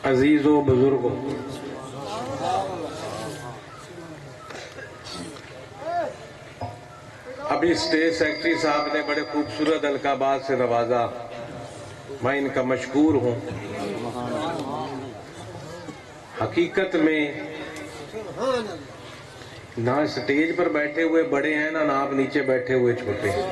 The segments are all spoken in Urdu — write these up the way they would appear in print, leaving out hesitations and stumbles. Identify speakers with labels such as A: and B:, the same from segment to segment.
A: عزیزوں بزرگوں، ابھی اسٹیٹ سیکرٹری صاحب نے بڑے خوبصورت القابات سے نوازا، میں ان کا مشکور ہوں۔ حقیقت میں نہ اسٹیج پر بیٹھے ہوئے بڑے ہیں، نہ آپ نیچے بیٹھے ہوئے چھوٹے ہیں۔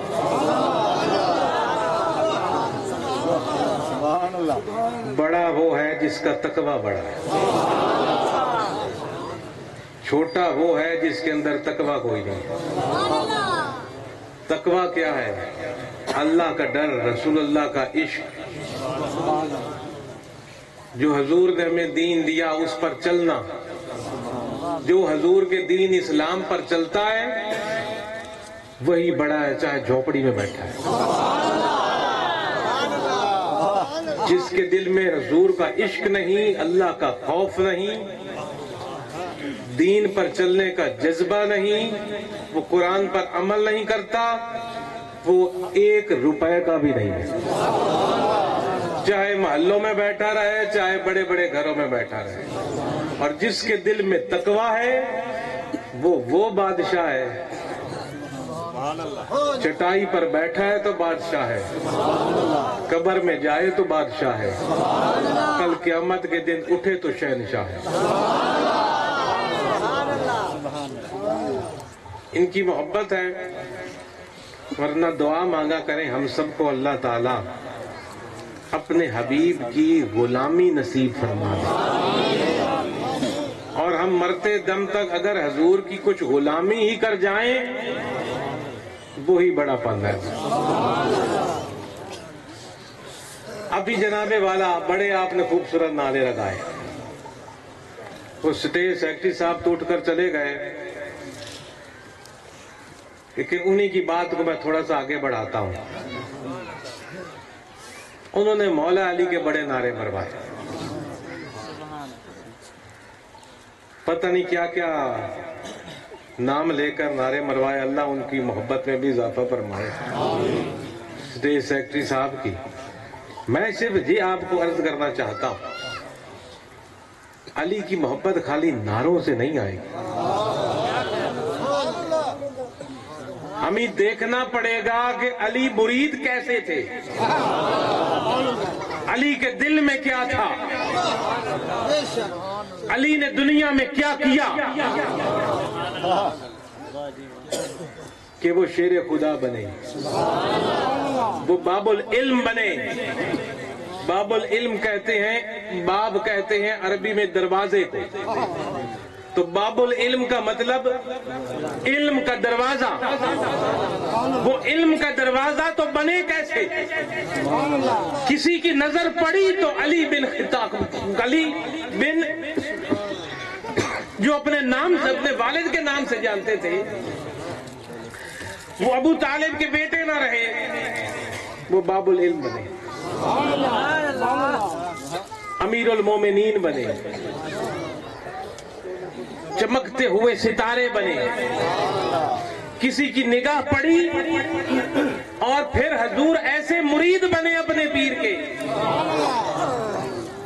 A: بڑا وہ ہے جس کا تقویٰ بڑا ہے، چھوٹا وہ ہے جس کے اندر تقویٰ کوئی نہیں ہے۔ تقویٰ کیا ہے؟ اللہ کا ڈر، رسول اللہ کا عشق، جو حضور نے ہمیں دین دیا اس پر چلنا۔ جو حضور کے دین اسلام پر چلتا ہے وہی بڑا ہے، چاہے جھوپڑی میں بیٹھا ہے۔ جس کے دل میں حضور کا عشق نہیں، اللہ کا خوف نہیں، دین پر چلنے کا جذبہ نہیں، وہ قرآن پر عمل نہیں کرتا، وہ 1 روپے کا بھی نہیں ہے، چاہے محلوں میں بیٹھا رہے، چاہے بڑے بڑے گھروں میں بیٹھا رہے۔ اور جس کے دل میں تقویٰ ہے وہ بادشاہ ہے۔ چٹائی پر بیٹھا ہے تو بادشاہ ہے، قبر میں جائے تو بادشاہ ہے، کل قیامت کے دن اٹھے تو شہنشاہ ہے۔ ان کی محبت ہے، ورنہ دعا مانگا کریں ہم سب کو اللہ تعالی اپنے حبیب کی غلامی نصیب فرما دے، اور ہم مرتے دم تک اگر حضور کی کچھ غلامی ہی کر جائیں وہی بڑا پن ہے۔ ابھی جناب والا بڑے آپ نے خوبصورت نعرے لگائے، وہ اسٹیٹ سیکرٹری صاحب تو اٹھ کر چلے گئے، لیکن انہی کی بات کو میں تھوڑا سا آگے بڑھاتا ہوں۔ انہوں نے مولا علی کے بڑے نعرے مروائے، پتہ نہیں کیا کیا نام لے کر نعرے مروائے، اللہ ان کی محبت میں بھی اضافہ فرمائے۔ اسٹیٹ سیکرٹری صاحب کی میں صرف یہ آپ کو عرض کرنا چاہتا ہوں، علی کی محبت خالی نعروں سے نہیں آئے گی، ہمیں دیکھنا پڑے گا کہ علی مرید کیسے تھے، علی کے دل میں کیا تھا، علی نے دنیا میں کیا کیا کہ وہ شیر خدا بنے، وہ باب العلم بنے۔ باب العلم کہتے ہیں، باب کہتے ہیں عربی میں دروازے کو، تو باب العلم کا مطلب علم کا دروازہ۔ وہ علم کا دروازہ تو بنے کیسے؟ کسی کی نظر پڑی تو علی بن جو اپنے نام سے، اپنے والد کے نام سے جانتے تھے، وہ ابو طالب کے بیٹے نہ رہے، وہ باب العلم بنے، امیر المومنین بنے، چمکتے ہوئے ستارے بنے۔ کسی کی نگاہ پڑی اور پھر حضور ایسے مرید بنے اپنے پیر کے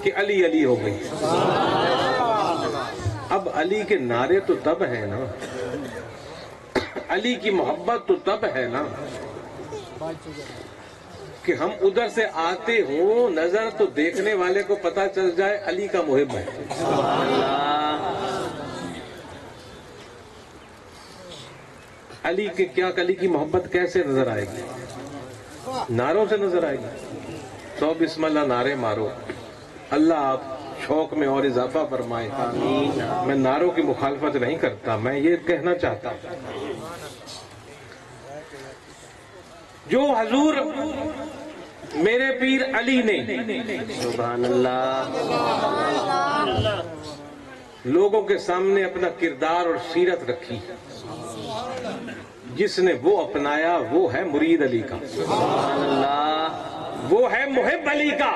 A: کہ علی علی ہو گئی۔ اب علی کے نعرے تو تب ہے نا، علی کی محبت تو تب ہے نا کہ ہم ادھر سے آتے ہوں، نظر تو دیکھنے والے کو پتا چل جائے علی کا محب ہے۔ علی کے کیا، علی کی محبت کیسے نظر آئے گی؟ نعروں سے نظر آئے گی۔ 100 بسم اللہ نعرے مارو، اللہ آپ شوق میں اور اضافہ فرمائے۔ میں نعروں کی مخالفت نہیں کرتا، میں یہ کہنا چاہتا ہوں جو حضور میرے پیر علی نے سبحان اللہ لوگوں کے سامنے اپنا کردار اور سیرت رکھی، جس نے وہ اپنایا وہ ہے مرید علی کا، سبحان اللہ، وہ ہے محب علی کا۔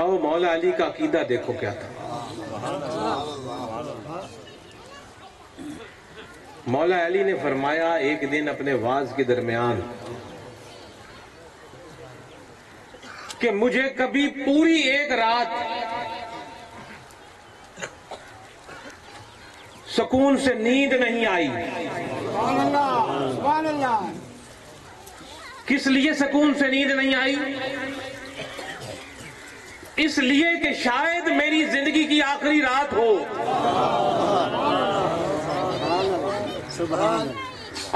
A: آؤ مولا علی کا عقیدہ دیکھو کیا تھا۔ مولا علی نے فرمایا ایک دن اپنے واز کے درمیان کہ مجھے کبھی پوری ایک رات سکون سے نیند نہیں آئی۔ کس لیے سکون سے نیند نہیں آئی؟ اس لیے کہ شاید میری زندگی کی آخری رات ہو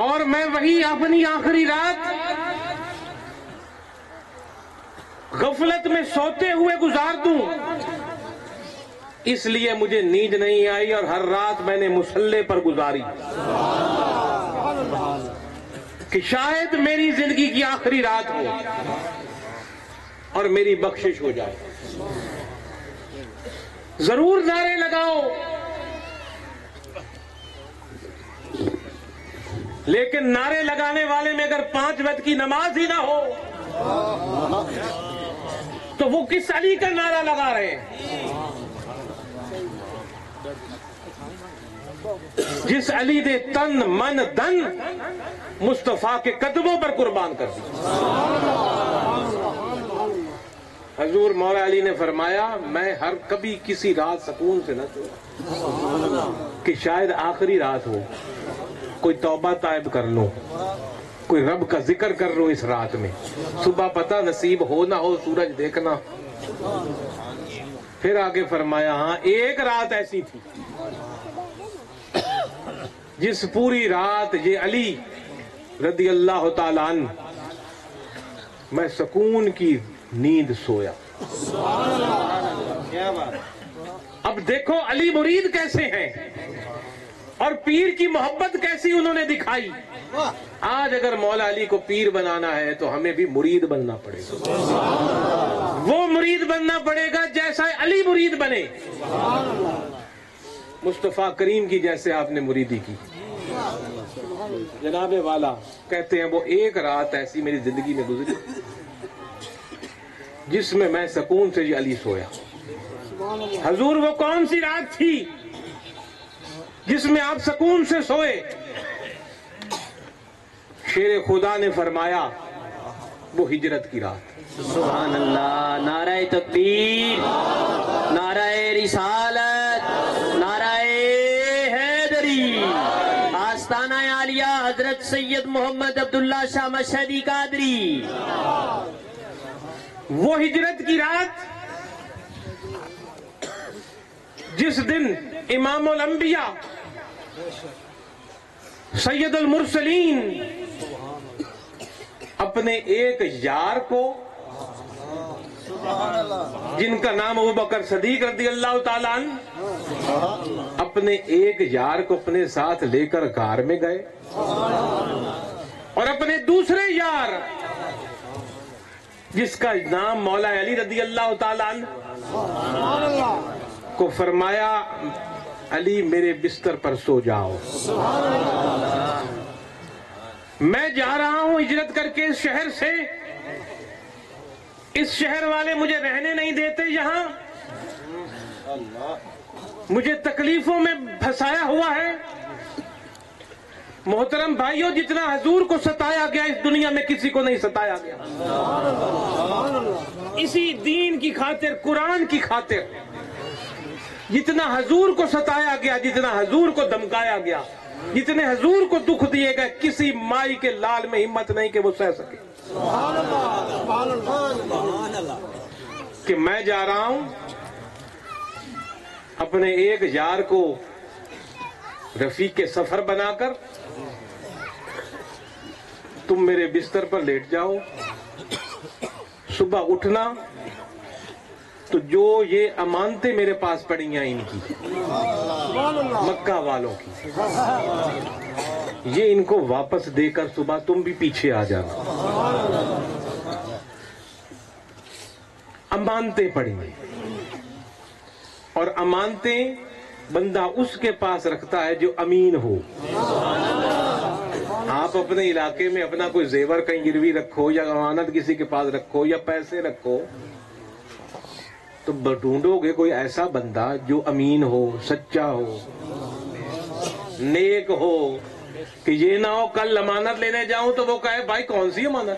A: اور میں وہی اپنی آخری رات غفلت میں سوتے ہوئے گزار دوں۔ اس لیے مجھے نیند نہیں آئی اور ہر رات میں نے مصلے پر گزاری کہ شاید میری زندگی کی آخری رات ہو اور میری بخشش ہو جائے۔ ضرور نعرے لگاؤ، لیکن نعرے لگانے والے میں اگر 5 وقت کی نماز ہی نہ ہو تو وہ کس علی کا نعرہ لگا رہے ہیں؟ جس علی نے تن من دن مصطفیٰ کے قدموں پر قربان کر دی۔ حضور مولا علی نے فرمایا میں ہر کبھی کسی رات سکون سے نہ سویا کہ شاید آخری رات ہو، کوئی توبہ طائب کر لوں، کوئی رب کا ذکر کر لوں اس رات میں، صبح پتہ نصیب ہو نہ ہو سورج دیکھنا۔ پھر آگے فرمایا ہاں ایک رات ایسی تھی جس پوری رات یہ علی رضی اللہ تعالیٰ عنہ میں سکون کی نیند سویا۔ اب دیکھو علی مرید کیسے ہیں اور پیر کی محبت کیسی انہوں نے دکھائی۔ آج اگر مولا علی کو پیر بنانا ہے تو ہمیں بھی مرید بننا پڑے گا، وہ مرید بننا پڑے گا جیسا علی مرید بنے، مصطفیٰ کریم کی جیسے آپ نے مریدی کی۔ جناب والا کہتے ہیں وہ ایک رات ایسی میری زندگی میں گزری جس میں سکون سے یہ علی سویا۔ حضور وہ کون سی رات تھی جس میں آپ سکون سے سوئے؟ شیر خدا نے فرمایا وہ ہجرت کی رات۔
B: سبحان اللہ، نعرہ تکبیر، نعرہ رسالت، نعرہ حیدری، آستانہ عالیہ حضرت سید محمد عبداللہ شاہ مشہدی قادری۔
A: وہ ہجرت کی رات جس دن امام الانبیاء سید المرسلین اپنے ایک یار کو، جن کا نام ابوبکر صدیق رضی اللہ تعالیٰ عنہ، اپنے ایک یار کو اپنے ساتھ لے کر غار میں گئے اور اپنے دوسرے یار جس کا نام مولا علی رضی اللہ تعالیٰ عنہ کو فرمایا علی میرے بستر پر سو جاؤ، میں جا رہا ہوں ہجرت کر کے اس شہر سے، اس شہر والے مجھے رہنے نہیں دیتے، یہاں مجھے تکلیفوں میں پھنسایا ہوا ہے۔ محترم بھائیوں، جتنا حضور کو ستایا گیا اس دنیا میں کسی کو نہیں ستایا گیا۔ اسی دین کی خاطر، قرآن کی خاطر جتنا حضور کو ستایا گیا، جتنا حضور کو دھمکایا گیا، جتنے حضور کو دکھ دیے گئے، کسی مائی کے لال میں ہمت نہیں کہ وہ سہ سکے۔ کہ میں جا رہا ہوں اپنے ایک یار کو رفیق کے سفر بنا کر، تم میرے بستر پر لیٹ جاؤ، صبح اٹھنا تو جو یہ امانتیں میرے پاس پڑی ہیں ان کی، مکہ والوں کی، یہ ان کو واپس دے کر صبح تم بھی پیچھے آ جانا۔ امانتیں پڑی ہیں، اور امانتیں بندہ اس کے پاس رکھتا ہے جو امین ہو۔ آپ اپنے علاقے میں اپنا کوئی زیور کہیں گروی رکھو یا امانت کسی کے پاس رکھو یا پیسے رکھو تو ڈھونڈو گے کوئی ایسا بندہ جو امین ہو، سچا ہو، نیک ہو، کہ یہ نہ ہو کل امانت لینے جاؤں تو وہ کہے بھائی کون سی امانت،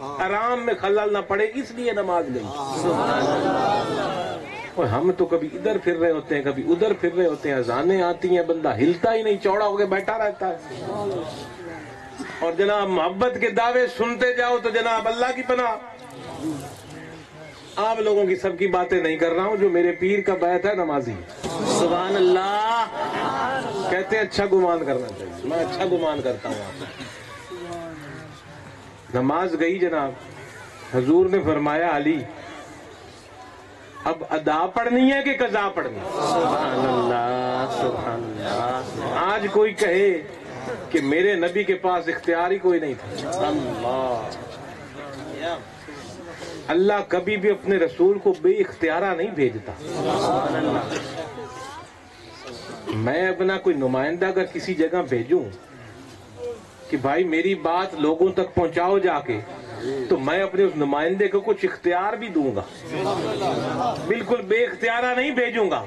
A: آرام میں خلل نہ پڑے اس لیے نماز گئی۔ اور ہم تو کبھی ادھر پھر رہے ہوتے ہیں، کبھی ادھر پھر رہے ہوتے ہیں، اذانیں آتی ہیں، بندہ ہلتا ہی نہیں، چوڑا ہو کے بیٹھا رہتا ہے، اور جناب محبت کے دعوے سنتے جاؤ تو جناب اللہ کی پناہ۔ آپ لوگوں کی سب کی باتیں نہیں کر رہا ہوں، جو میرے پیر کا بیت ہے نمازی
B: سبحان اللہ۔
A: کہتے ہیں اچھا گمان کرنا چاہیے، میں اچھا گمان کرتا ہوں۔ آپ نماز گئی جناب، حضور نے فرمایا علی اب ادا پڑھنی ہے کہ قضا پڑھنی ہے؟
B: سبحان اللہ، سبحان اللہ۔
A: آج کوئی کہے کہ میرے نبی کے پاس اختیار ہی کوئی نہیں تھا۔
B: اللہ،
A: اللہ کبھی بھی اپنے رسول کو بے اختیارہ نہیں بھیجتا۔
B: سبحان اللہ۔
A: میں اپنا کوئی نمائندہ اگر کسی جگہ بھیجوں کہ بھائی میری بات لوگوں تک پہنچاؤ جا کے، تو میں اپنے اس نمائندے کو کچھ اختیار بھی دوں گا، بالکل بے اختیارہ نہیں بھیجوں گا۔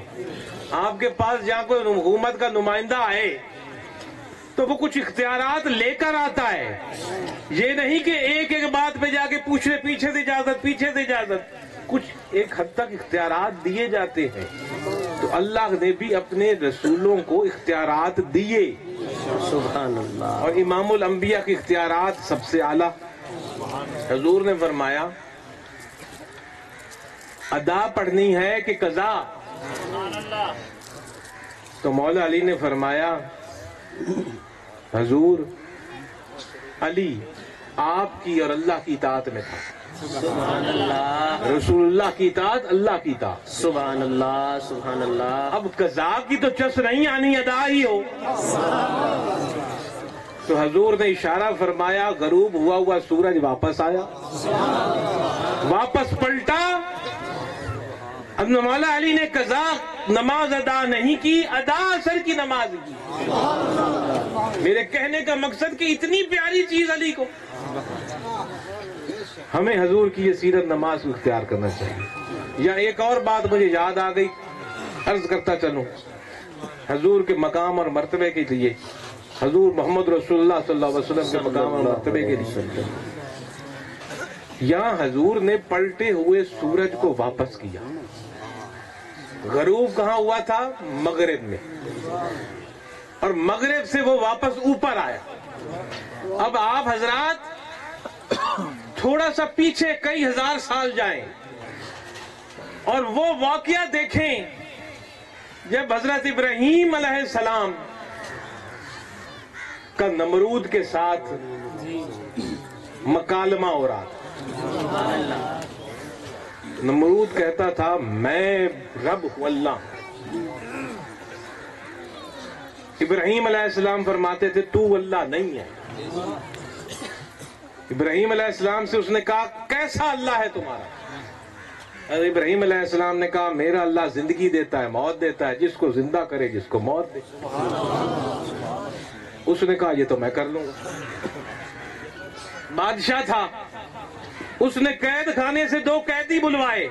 A: آپ کے پاس جہاں کوئی حکومت کا نمائندہ آئے تو وہ کچھ اختیارات لے کر آتا ہے، یہ نہیں کہ ایک ایک بات پہ جا کے پوچھے پیچھے سے اجازت، پیچھے سے اجازت، کچھ ایک حد تک اختیارات دیے جاتے ہیں۔ تو اللہ نے بھی اپنے رسولوں کو اختیارات دیے،
B: سبحان اللہ۔
A: اور امام الانبیاء کے اختیارات سب سے اعلیٰ۔ حضور نے فرمایا ادا پڑھنی ہے کہ قضا؟ تو مولا علی نے فرمایا حضور علی آپ کی اور اللہ کی اطاعت میں تھا۔
B: سبحان اللہ،
A: رسول اللہ کی اطاعت، اللہ کی اطاعت۔
B: سبحان اللہ، سبحان اللہ۔
A: اب قضا کی تو چس نہیں آنی، ادا ہی ہو۔ تو حضور نے اشارہ فرمایا، غروب ہوا ہوا سورج واپس آیا، واپس پلٹا۔ اب مولا علی نے قضا نماز ادا نہیں کی، ادا اثر کی نماز کی۔ میرے کہنے کا مقصد کہ اتنی پیاری چیز علی کو، ہمیں حضور کی یہ سیرت نماز کو اختیار کرنا چاہیے۔ یا ایک اور بات مجھے یاد آ گئی، عرض کرتا چلوں، حضور کے مقام اور مرتبے کے لیے، حضور محمد رسول اللہ صلی اللہ علیہ وسلم کے مقام اور مرتبے کے لیے، یہاں حضور نے پلٹے ہوئے سورج کو واپس کیا۔ غروب کہاں ہوا تھا؟ مغرب میں، اور مغرب سے وہ واپس اوپر آیا۔ اب آپ حضرات تھوڑا سا پیچھے کئی ہزار سال جائیں اور وہ واقعہ دیکھیں جب حضرت ابراہیم علیہ السلام کا نمرود کے ساتھ مکالمہ ہو رہا تھا۔ نمرود کہتا تھا میں رب ہوں، اللہ۔ ابراہیم علیہ السلام فرماتے تھے تو اللہ نہیں ہے۔ ابراہیم علیہ السلام سے اس نے کہا کیسا اللہ ہے تمہارا؟ ابراہیم علیہ السلام نے کہا میرا اللہ زندگی دیتا ہے، موت دیتا ہے، جس کو زندہ کرے جس کو موت دے۔ اس نے کہا یہ تو میں کر لوں گا۔ بادشاہ تھا، اس نے قید خانے سے 2 قیدی بلوائے،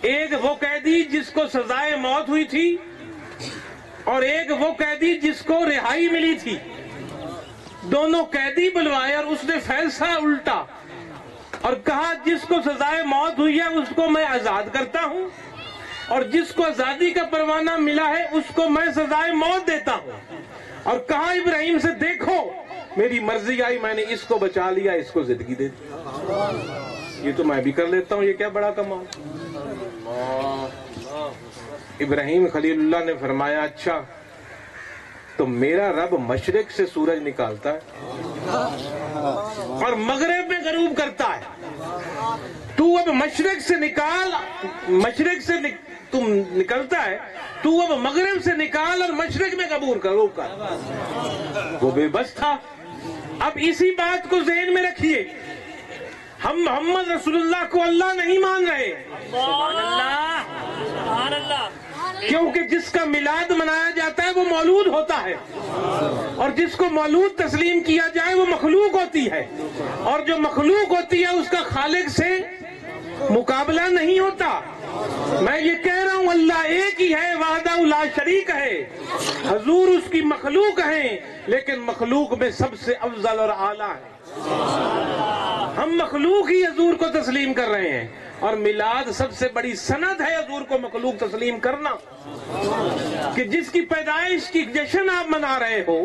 A: ایک وہ قیدی جس کو سزائے موت ہوئی تھی اور ایک وہ قیدی جس کو رہائی ملی تھی۔ دونوں قیدی بلوائے اور اس نے فیصلہ الٹا اور کہا جس کو سزائے موت ہوئی ہے اس کو میں آزاد کرتا ہوں، اور جس کو آزادی کا پروانہ ملا ہے اس کو میں سزائے موت دیتا ہوں۔ اور کہا ابراہیم سے دیکھو میری مرضی آئی، میں نے اس کو بچا لیا، اس کو زندگی دے دی، یہ تو میں بھی کر لیتا ہوں، یہ کیا بڑا کمال۔ ابراہیم خلیل اللہ نے فرمایا اچھا تو میرا رب مشرق سے سورج نکالتا ہے اور مغرب میں غروب کرتا ہے، تو اب مشرق سے نکال، مشرق سے تم نکلتا ہے، تو اب مغرب سے نکال اور مشرق میں غروب کر۔ وہ بے بس تھا۔ اب اسی بات کو ذہن میں رکھیے، ہم محمد رسول اللہ کو اللہ نہیں مان رہے،
B: سبحان اللہ، سبحان اللہ،
A: کیونکہ جس کا میلاد منایا جاتا ہے وہ مولود ہوتا ہے، اور جس کو مولود تسلیم کیا جائے وہ مخلوق ہوتی ہے، اور جو مخلوق ہوتی ہے اس کا خالق سے مقابلہ نہیں ہوتا۔ میں یہ کہہ رہا ہوں اللہ ایک ہی ہے، وحدہ لا شریک ہے، حضور اس کی مخلوق ہیں لیکن مخلوق میں سب سے افضل اور اعلیٰ ہے۔ ہم مخلوق ہی حضور کو تسلیم کر رہے ہیں، اور میلاد سب سے بڑی سند ہے حضور کو مخلوق تسلیم کرنا، کہ جس کی پیدائش کی جشن آپ منا رہے ہو،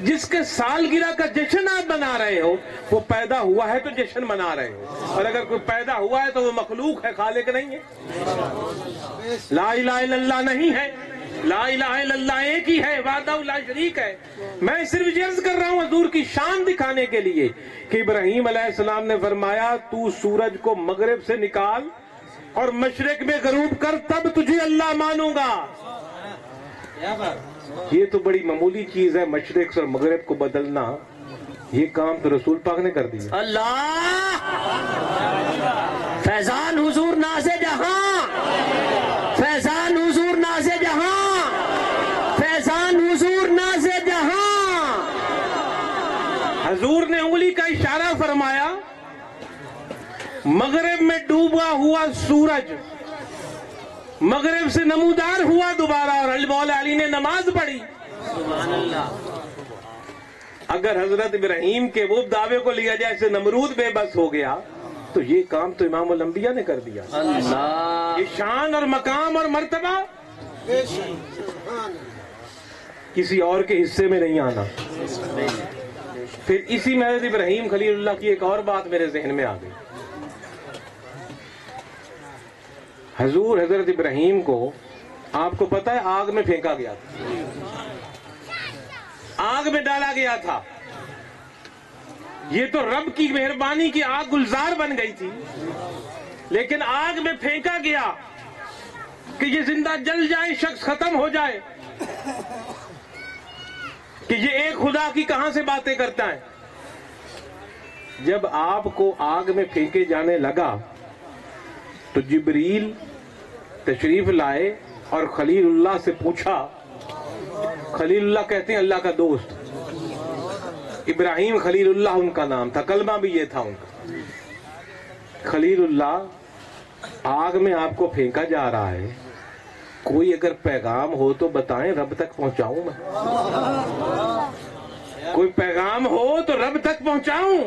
A: جس کے سالگرہ کا جشن آپ منا رہے ہو، وہ پیدا ہوا ہے تو جشن منا رہے ہو، اور اگر کوئی پیدا ہوا ہے تو وہ مخلوق ہے، خالق نہیں ہے۔ لا الہ الا اللہ نہیں ہے، لا الہ الا اللہ ایک ہی ہے، وحدہ لا شریک ہے۔ میں صرف یہ عرض کر رہا ہوں حضور کی شان دکھانے کے لیے کہ ابراہیم علیہ السلام نے فرمایا تو سورج کو مغرب سے نکال اور مشرق میں غروب کر، تب تجھے اللہ مانوں گا۔ یہ تو بڑی معمولی چیز ہے، مشرق اور مغرب کو بدلنا، یہ کام تو رسول پاک نے کر دیا۔
B: اللہ فیضان حضور ناز جہاں، فیضان حضور ناز جہاں، فیضان حضور ناز جہاں۔
A: حضور نے انگلی کا اشارہ فرمایا، مغرب میں ڈوبا ہوا سورج مغرب سے نمودار ہوا دوبارہ، اور مولا علی نے نماز پڑھی۔
B: سبحان اللہ۔
A: اگر حضرت ابراہیم کے وہ دعوے کو لیا جائے سے نمرود بے بس ہو گیا، تو یہ کام تو امام الانبیاء نے کر دیا۔
B: اللہ
A: یہ شان اور مقام اور مرتبہ کسی اور کے حصے میں نہیں آنا۔ پھر اسی میں حضرت ابراہیم خلیل اللہ کی ایک اور بات میرے ذہن میں آ گئی۔ حضور حضرت ابراہیم کو آپ کو پتہ ہے آگ میں پھینکا گیا تھا، آگ میں ڈالا گیا تھا، یہ تو رب کی مہربانی کی آگ گلزار بن گئی تھی، لیکن آگ میں پھینکا گیا کہ یہ زندہ جل جائے، شخص ختم ہو جائے، کہ یہ ایک خدا کی کہاں سے باتیں کرتا ہے۔ جب آپ کو آگ میں پھینکے جانے لگا تو جبریل تشریف لائے اور خلیل اللہ سے پوچھا، خلیل اللہ کہتے ہیں اللہ کا دوست، ابراہیم خلیل اللہ ان کا نام تھا، کلمہ بھی یہ تھا ان کا۔ خلیل اللہ، آگ میں آپ کو پھینکا جا رہا ہے، کوئی اگر پیغام ہو تو بتائیں، رب تک پہنچاؤں میں، کوئی پیغام ہو تو رب تک پہنچاؤں۔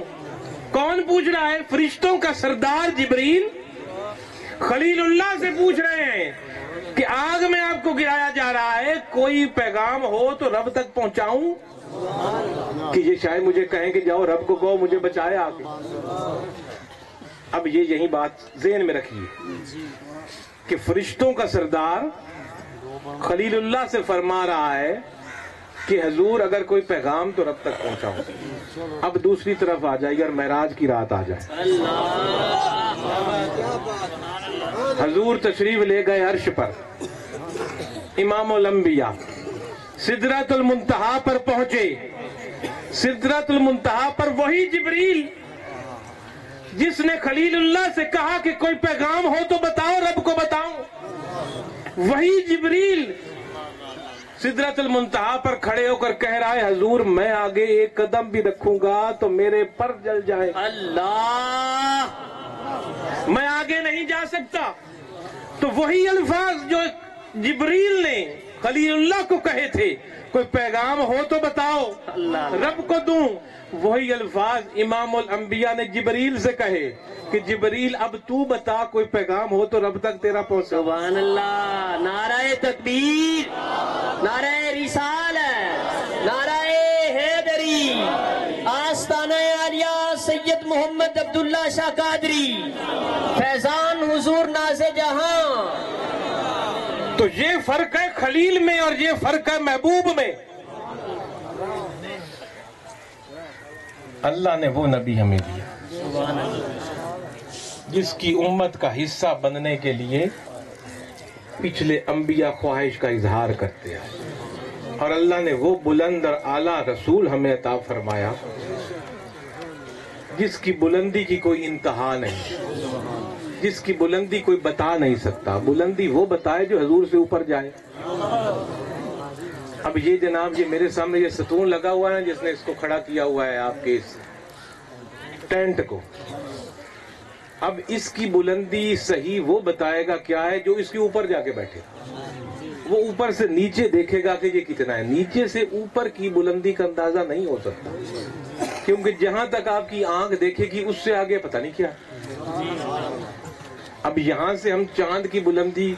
A: کون پوچھ رہا ہے؟ فرشتوں کا سردار جبریل خلیل اللہ سے پوچھ رہے ہیں کہ آگ میں آپ کو گرایا جا رہا ہے، کوئی پیغام ہو تو رب تک پہنچاؤں، کہ یہ شاید مجھے کہیں کہ جاؤ رب کو کہو مجھے بچائے آگے۔ اب یہ یہی بات ذہن میں رکھیے کہ فرشتوں کا سردار خلیل اللہ سے فرما رہا ہے کہ حضور اگر کوئی پیغام تو رب تک پہنچاؤں۔ اب دوسری طرف آ جائیے اور معراج کی رات آ جائے۔ حضور تشریف لے گئے عرش پر، امام الانبیاء سدرۃ المنتہا پر پہنچے۔ سدرۃ المنتہا پر وہی جبریل جس نے خلیل اللہ سے کہا کہ کوئی پیغام ہو تو بتاؤ، رب کو بتاؤ، وہی جبریل سدرۃ المنتہا پر کھڑے ہو کر کہہ رہا ہے حضور میں آگے ایک قدم بھی رکھوں گا تو میرے پر جل جائے،
B: اللہ
A: میں آگے نہیں جا سکتا۔ تو وہی الفاظ جو جبریل نے خلیل اللہ کو کہے تھے، کوئی پیغام ہو تو بتاؤ رب کو دوں، وہی الفاظ امام الانبیاء نے جبریل سے کہے کہ جبریل اب تو بتا کوئی پیغام ہو تو رب تک تیرا پہنچا۔
B: سبحان اللہ، نعرہ تکبیر، نعرہ رسالت، نعرہ حیدری، آستانہ عالیہ سید محمد عبداللہ شاہ قادری، فیضان حضور ناز جہاں۔
A: تو یہ فرق ہے خلیل میں اور یہ فرق ہے محبوب میں۔ اللہ نے وہ نبی ہمیں دیا جس کی امت کا حصہ بننے کے لیے پچھلے انبیاء خواہش کا اظہار کرتے ہیں، اور اللہ نے وہ بلند اور اعلیٰ رسول ہمیں عطا فرمایا جس کی بلندی کی کوئی انتہا نہیں، جس کی بلندی کوئی بتا نہیں سکتا۔ بلندی وہ بتائے جو حضور سے اوپر جائے۔ اب یہ جناب یہ میرے سامنے یہ ستون لگا ہوا ہے جس نے اس کو کھڑا کیا ہوا ہے آپ کے اس ٹینٹ کو، اب اس کی بلندی صحیح وہ بتائے گا کیا ہے جو اس کے اوپر جا کے بیٹھے، وہ اوپر سے نیچے دیکھے گا کہ یہ کتنا ہے، نیچے سے اوپر کی بلندی کا اندازہ نہیں ہو سکتا۔ کیونکہ جہاں تک آپ کی آنکھ دیکھے گی اس سے آگے پتہ نہیں کیا. اب یہاں سے ہم چاند کی بلندی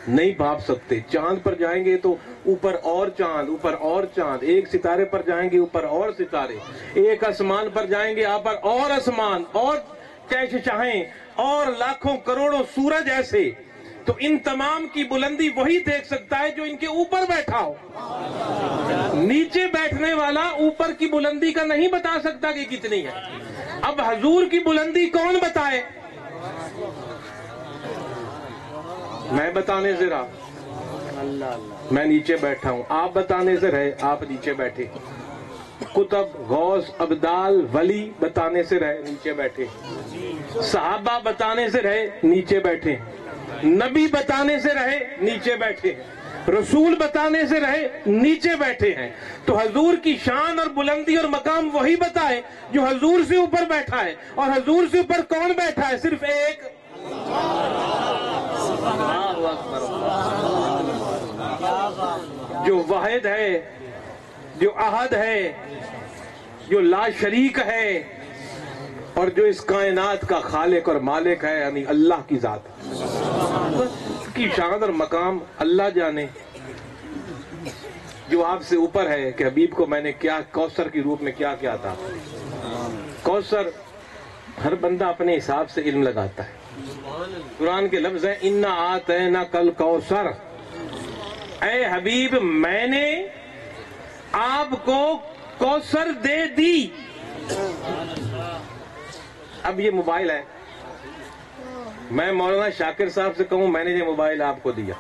A: نہیں بھاپ سکتے. چاند پر جائیں گے تو اوپر اور چاند، اوپر اور چاند، ایک ستارے پر جائیں گے اوپر اور ستارے، ایک آسمان پر جائیں گے آپ پر اور آسمان، اور کیسے چاہیں اور لاکھوں کروڑوں سورج ایسے. تو ان تمام کی بلندی وہی دیکھ سکتا ہے جو ان کے اوپر بیٹھا ہو. نیچے بیٹھنے والا اوپر کی بلندی کا نہیں بتا سکتا کہ کتنی ہے. اب حضور کی بلندی کون بتائے؟ میں بتانے سے رہا، میں نیچے بیٹھا ہوں. آپ بتانے سے رہے، آپ نیچے بیٹھے. قطب، غوث، ابدال، ولی بتانے سے رہے، نیچے بیٹھے. صحابہ بتانے سے رہے، نیچے بیٹھے. نبی بتانے سے رہے، نیچے بیٹھے. رسول بتانے سے رہے، نیچے بیٹھے ہیں. تو حضور کی شان اور بلندی اور مقام وہی بتائے جو حضور سے اوپر بیٹھا ہے. اور حضور سے اوپر کون بیٹھا ہے؟ صرف ایک. جو واحد ہے، جو احد ہے، جو لا شریک ہے، اور جو اس کائنات کا خالق اور مالک ہے، یعنی اللہ کی ذات. کی شان اور مقام اللہ جانے. جو آپ سے اوپر ہے کہ حبیب کو میں نے کیا کوثر کی روپ میں کیا کیا تھا. کوثر ہر بندہ اپنے حساب سے علم لگاتا ہے. قرآن کے لفظ ہیں اِنَّا أَعْطَيْنَاكَ الْكَوْثَرَ. اے حبیب میں نے آپ کو کوثر دے دی. اب یہ موبائل ہے، میں مولانا شاکر صاحب سے کہوں میں نے یہ موبائل آپ کو دیا،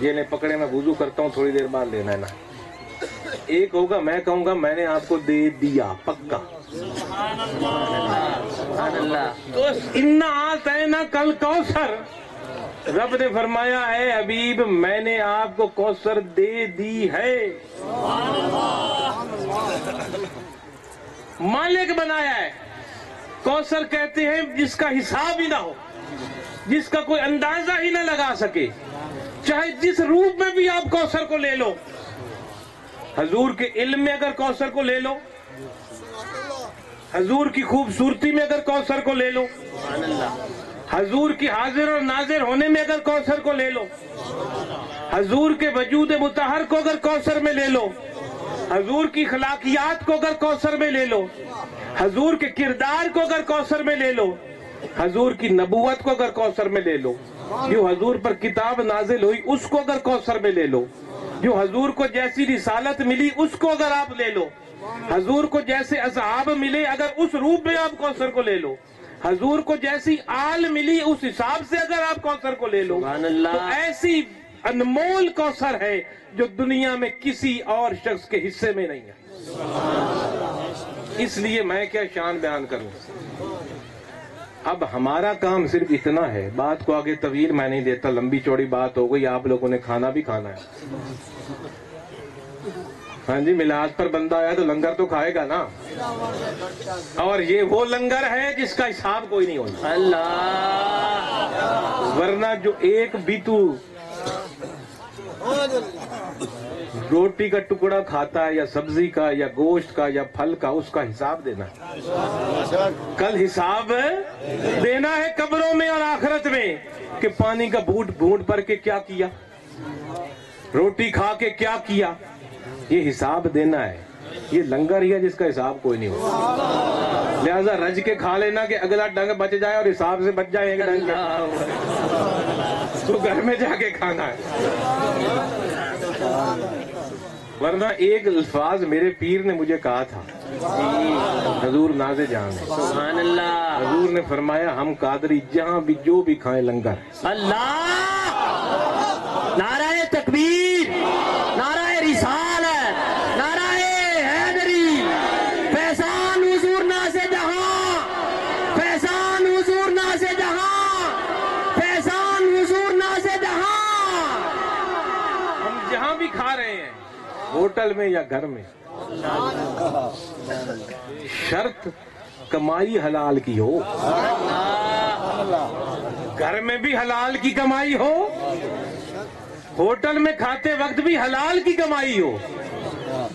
A: یہ نے پکڑے، میں وضو کرتا ہوں تھوڑی دیر بعد لینا ہے نا. ایک ہوگا میں کہوں گا میں نے آپ کو دے دیا پکا. تو اِنَّا أَعْطَيْنَاكَ الْكَوْثَرَ، رب نے فرمایا اے حبیب میں نے آپ کو کوثر دے دی ہے. مالک بنایا ہے. کوثر کہتے ہیں جس کا حساب ہی نہ ہو، جس کا کوئی اندازہ ہی نہ لگا سکے. چاہے جس روپ میں بھی آپ کوثر کو لے لو. حضور کے علم میں اگر کوثر کو لے لو، حضور کی خوبصورتی میں اگر کوثر کو لے لو، حضور کی حاضر اور ناظر ہونے میں اگر کوثر کو لے لو، حضور کے وجود مطہر کو اگر کوثر میں لے لو، حضور کی خلاقیات کو اگر کوثر میں لے لو، حضور کے کردار کو اگر کوثر میں لے لو، حضور کی نبوت کو اگر کوثر میں لے لو، جو حضور پر کتاب نازل ہوئی اس کو اگر کوثر میں لے لو، جو حضور کو جیسی رسالت ملی اس کو اگر آپ لے لو، حضور کو جیسے اصحاب ملے اگر اس روپ میں آپ کوثر کو لے لو، حضور کو جیسی آل ملی اس حساب سے اگر آپ کوثر کو لے لو، تو ایسی انمول کوثر ہے جو دنیا میں کسی اور شخص کے حصے میں نہیں ہے. اس لیے میں کیا شان بیان کروں. اب ہمارا کام صرف اتنا ہے، بات کو آگے طویل میں نہیں دیتا، لمبی چوڑی بات ہو گئی، آپ لوگوں نے کھانا بھی کھانا ہے. ہاں جی، میلاد پر بندہ آیا تو لنگر تو کھائے گا نا. اور یہ وہ لنگر ہے جس کا حساب کوئی نہیں ہوتا. ورنہ جو ایک بیتو روٹی کا ٹکڑا کھاتا ہے یا سبزی کا یا گوشت کا یا پھل کا، اس کا حساب دینا ہے. کل حساب دینا ہے قبروں میں اور آخرت میں کہ پانی کا گھونٹ بھر کے کیا کیا، روٹی کھا کے کیا کیا. یہ حساب دینا ہے. یہ لنگر ہی ہے جس کا حساب کوئی نہیں ہوتا. لہذا رج کے کھا لینا کہ اگلا ڈنگ بچ جائے اور حساب سے بچ جائے ایک ڈنگ تو گھر میں جا کے کھانا ہے. ورنہ ایک الفاظ میرے پیر نے مجھے کہا تھا، حضور ناز جان ہے،
B: سبحان اللہ.
A: حضور نے فرمایا ہم قادری جہاں بھی جو بھی کھائیں لنگر.
B: اللہ، نعرہ تکبیر، نعرہ رسالت، نعرہ حیدری. فیضان حضور ناز جہاں، فیضان حضور ناز جہاں، فیضان حضور ناز جہاں.
A: ہم جہاں بھی کھا رہے ہیں، ہوٹل میں یا گھر میں، شرط کمائی حلال کی ہو. گھر میں بھی حلال کی کمائی ہو، ہوٹل میں کھاتے وقت بھی حلال کی کمائی ہو.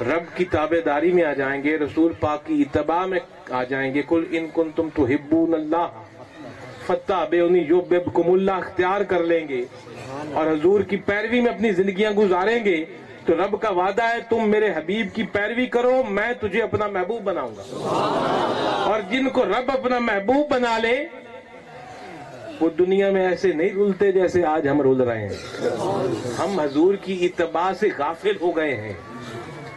A: رب کی تابعداری میں آ جائیں گے، رسول پاک کی اتباع میں آ جائیں گے، قل ان کنتم تحبون اللہ فاتبعونی یحببکم اللہ اختیار کر لیں گے اور حضور کی پیروی میں اپنی زندگیاں گزاریں گے، تو رب کا وعدہ ہے تم میرے حبیب کی پیروی کرو، میں تجھے اپنا محبوب بناؤں گا۔ اور جن کو رب اپنا محبوب بنا لے وہ دنیا میں ایسے نہیں رولتے جیسے آج ہم رول رہے ہیں۔ ہم حضور کی اتباع سے غافل ہو گئے ہیں،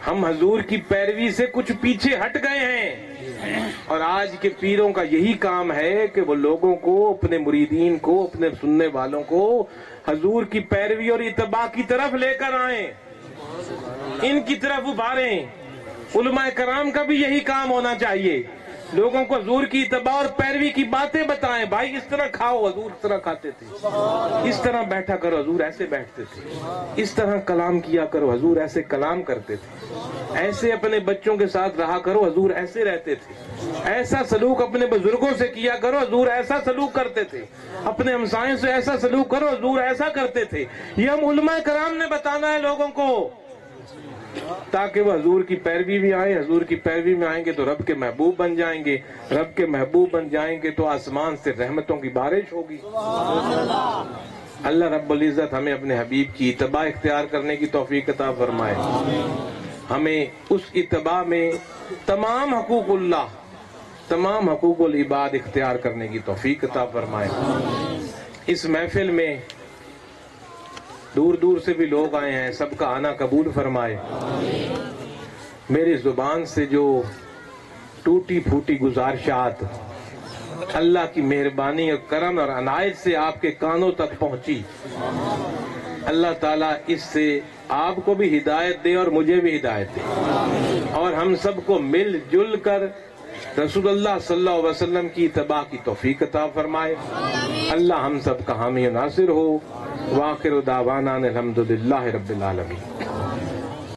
A: ہم حضور کی پیروی سے کچھ پیچھے ہٹ گئے ہیں، اور آج کے پیروں کا یہی کام ہے کہ وہ لوگوں کو، اپنے مریدین کو، اپنے سننے والوں کو حضور کی پیروی اور اتباع کی طرف لے کر آئیں، ان کی طرف ابھاریں۔ علماء کرام کا بھی یہی کام ہونا چاہیے، لوگوں کو حضور کی اتباع اور پیروی کی باتیں بتائیں، بھائی اس طرح کھاؤ، حضور اس طرح کھاتے تھے، اس طرح بیٹھا کرو، حضور ایسے بیٹھتے تھے، اس طرح کلام کیا کرو، حضور ایسے کلام کرتے تھے، ایسے اپنے بچوں کے ساتھ رہا کرو، حضور ایسے رہتے تھے، ایسا سلوک اپنے بزرگوں سے کیا کرو، حضور ایسا سلوک کرتے تھے، اپنے ہمسائوں سے ایسا سلوک کرو، حضور ایسا کرتے تھے۔ یہ ہم علماء کرام نے بتانا ہے لوگوں کو، تاکہ وہ حضور کی پیروی میں آئیں۔ حضور کی پیروی میں آئیں گے تو رب کے محبوب بن جائیں گے، رب کے محبوب بن جائیں گے تو آسمان سے رحمتوں کی بارش ہوگی۔ اللہ رب العزت ہمیں اپنے حبیب کی اتباع اختیار کرنے کی توفیق عطا فرمائے، ہمیں اس اتباع میں تمام حقوق اللہ، تمام حقوق العباد اختیار کرنے کی توفیق عطا فرمائے۔ اس محفل میں دور دور سے بھی لوگ آئے ہیں، سب کا آنا قبول فرمائے۔ میری زبان سے جو ٹوٹی پھوٹی گزارشات اللہ کی مہربانی اور کرم اور عنایت سے آپ کے کانوں تک پہنچی، اللہ تعالیٰ اس سے آپ کو بھی ہدایت دے اور مجھے بھی ہدایت دے، اور ہم سب کو مل جل کر رسول اللہ صلی اللہ علیہ وسلم کی اتباع کی توفیق عطا فرمائے۔ اللہ ہم سب کا حامی و ناصر ہو۔ وآخر دعوانا الحمدللہ رب العالمین۔